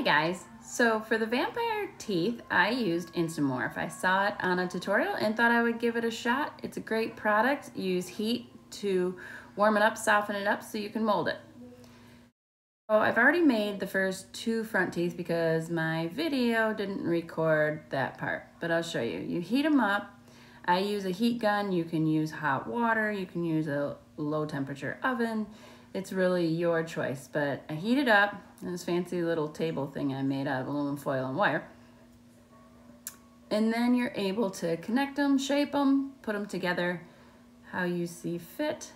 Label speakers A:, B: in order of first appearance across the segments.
A: Hey guys, so for the vampire teeth, I used InstaMorph. I saw it on a tutorial and thought I would give it a shot. It's a great product. Use heat to warm it up, soften it up so you can mold it. So I've already made the first two front teeth because my video didn't record that part, but I'll show you. You heat them up. I use a heat gun. You can use hot water. You can use a low temperature oven. It's really your choice, but I heat it up in this fancy little table thing I made out of aluminum foil and wire. And then you're able to connect them, shape them, put them together how you see fit.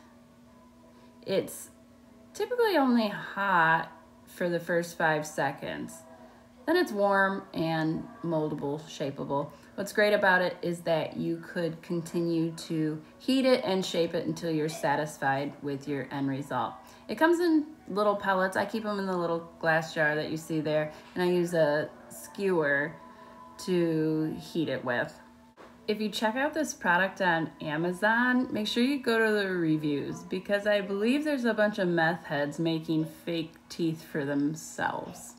A: It's typically only hot for the first 5 seconds. Then it's warm and moldable, shapeable. What's great about it is that you could continue to heat it and shape it until you're satisfied with your end result. It comes in little pellets. I keep them in the little glass jar that you see there, and I use a skewer to heat it with. If you check out this product on Amazon, make sure you go to the reviews because I believe there's a bunch of meth heads making fake teeth for themselves.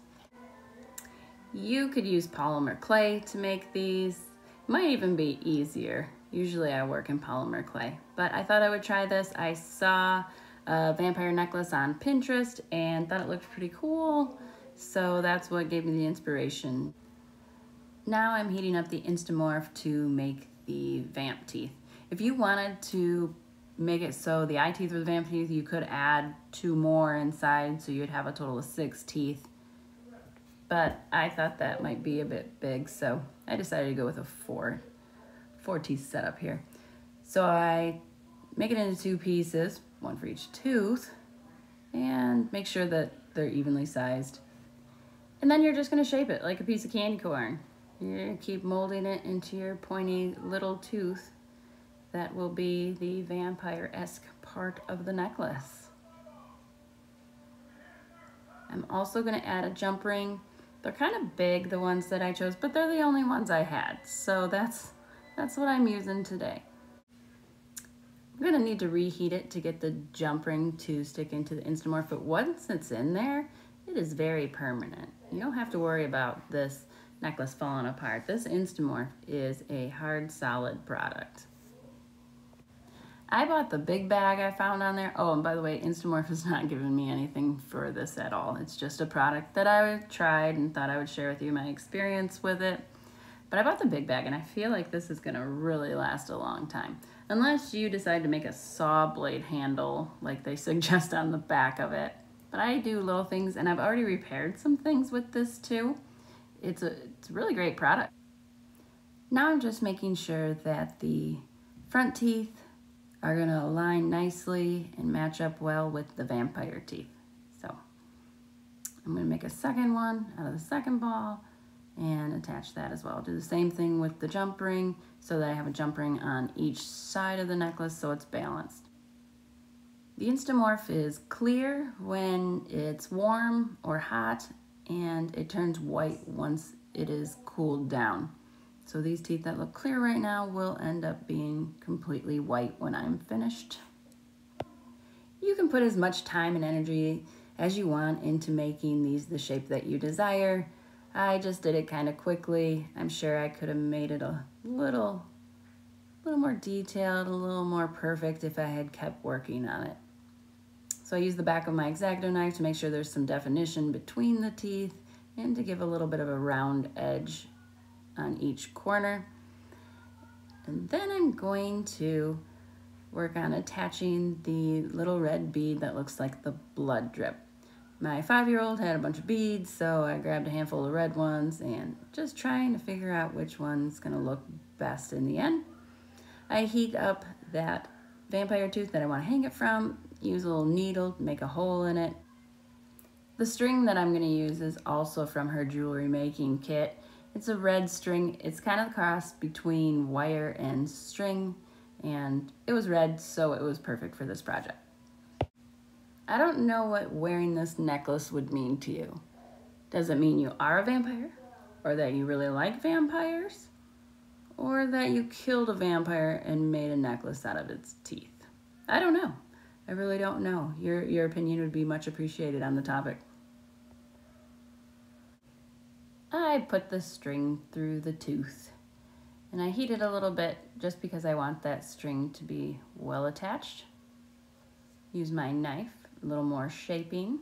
A: You could use polymer clay to make these. Might even be easier. Usually I work in polymer clay, but I thought I would try this. I saw a vampire necklace on Pinterest and thought it looked pretty cool, so that's what gave me the inspiration. Now I'm heating up the InstaMorph to make the vamp teeth. If you wanted to make it so the eye teeth were the vamp teeth, you could add 2 more inside, so you'd have a total of 6 teeth. But I thought that might be a bit big, so I decided to go with a 4 teeth setup here. So I make it into 2 pieces, 1 for each tooth, and make sure that they're evenly sized. And then you're just gonna shape it like a piece of candy corn. You're gonna keep molding it into your pointy little tooth that will be the vampire-esque part of the necklace. I'm also gonna add a jump ring. They're kind of big, the ones that I chose, but they're the only ones I had. So that's what I'm using today. I'm gonna need to reheat it to get the jump ring to stick into the InstaMorph, but once it's in there, it is very permanent. You don't have to worry about this necklace falling apart. This InstaMorph is a hard, solid product. I bought the big bag I found on there. Oh, and by the way, InstaMorph has not given me anything for this at all. It's just a product that I tried and thought I would share with you my experience with it. But I bought the big bag and I feel like this is gonna really last a long time. Unless you decide to make a saw blade handle like they suggest on the back of it. But I do little things and I've already repaired some things with this too. It's a really great product. Now I'm just making sure that the front teeth are gonna align nicely and match up well with the vampire teeth. So I'm gonna make a second one out of the second ball and attach that as well. Do the same thing with the jump ring so that I have a jump ring on each side of the necklace so it's balanced. The InstaMorph is clear when it's warm or hot, and it turns white once it is cooled down. So these teeth that look clear right now will end up being completely white when I'm finished. You can put as much time and energy as you want into making these the shape that you desire. I just did it kind of quickly. I'm sure I could have made it a little more detailed, a little more perfect if I had kept working on it. So I used the back of my X-Acto knife to make sure there's some definition between the teeth and to give a little bit of a round edge on each corner. And then I'm going to work on attaching the little red bead that looks like the blood drip. My 5-year-old had a bunch of beads, so I grabbed a handful of red ones and just trying to figure out which one's gonna look best in the end. I heat up that vampire tooth that I want to hang it from, use a little needle, make a hole in it. The string that I'm gonna use is also from her jewelry making kit. It's a red string. It's kind of a cross between wire and string, and it was red, so it was perfect for this project. I don't know what wearing this necklace would mean to you. Does it mean you are a vampire? Or that you really like vampires? Or that you killed a vampire and made a necklace out of its teeth? I don't know. I really don't know. Your opinion would be much appreciated on the topic. I put the string through the tooth. And I heat it a little bit just because I want that string to be well attached. Use my knife, a little more shaping.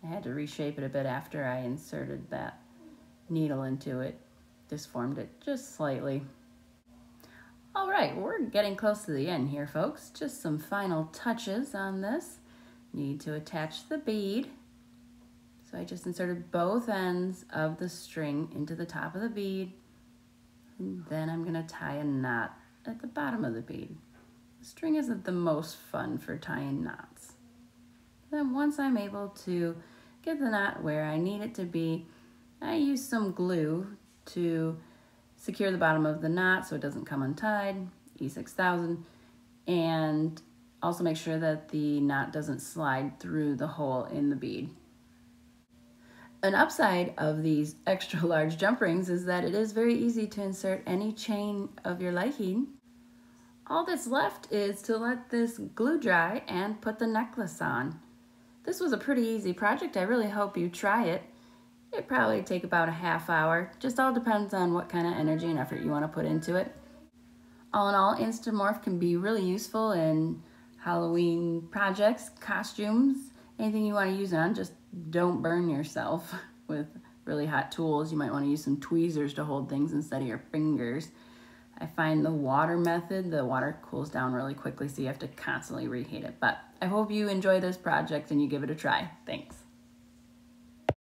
A: I had to reshape it a bit after I inserted that needle into it. Disformed it just slightly. All right, we're getting close to the end here, folks. Just some final touches on this. Need to attach the bead. So I just inserted both ends of the string into the top of the bead. And then I'm gonna tie a knot at the bottom of the bead. The string isn't the most fun for tying knots. Then once I'm able to get the knot where I need it to be, I use some glue to secure the bottom of the knot so it doesn't come untied, E6000, and also make sure that the knot doesn't slide through the hole in the bead. An upside of these extra large jump rings is that it is very easy to insert any chain of your liking. All that's left is to let this glue dry and put the necklace on. This was a pretty easy project. I really hope you try it. It'd probably take about a half hour. Just all depends on what kind of energy and effort you want to put into it. All in all, InstaMorph can be really useful in Halloween projects, costumes, anything you want to use it on. Just don't burn yourself with really hot tools. You might want to use some tweezers to hold things instead of your fingers. I find the water method, the water cools down really quickly, so you have to constantly reheat it. But I hope you enjoy this project and you give it a try. Thanks.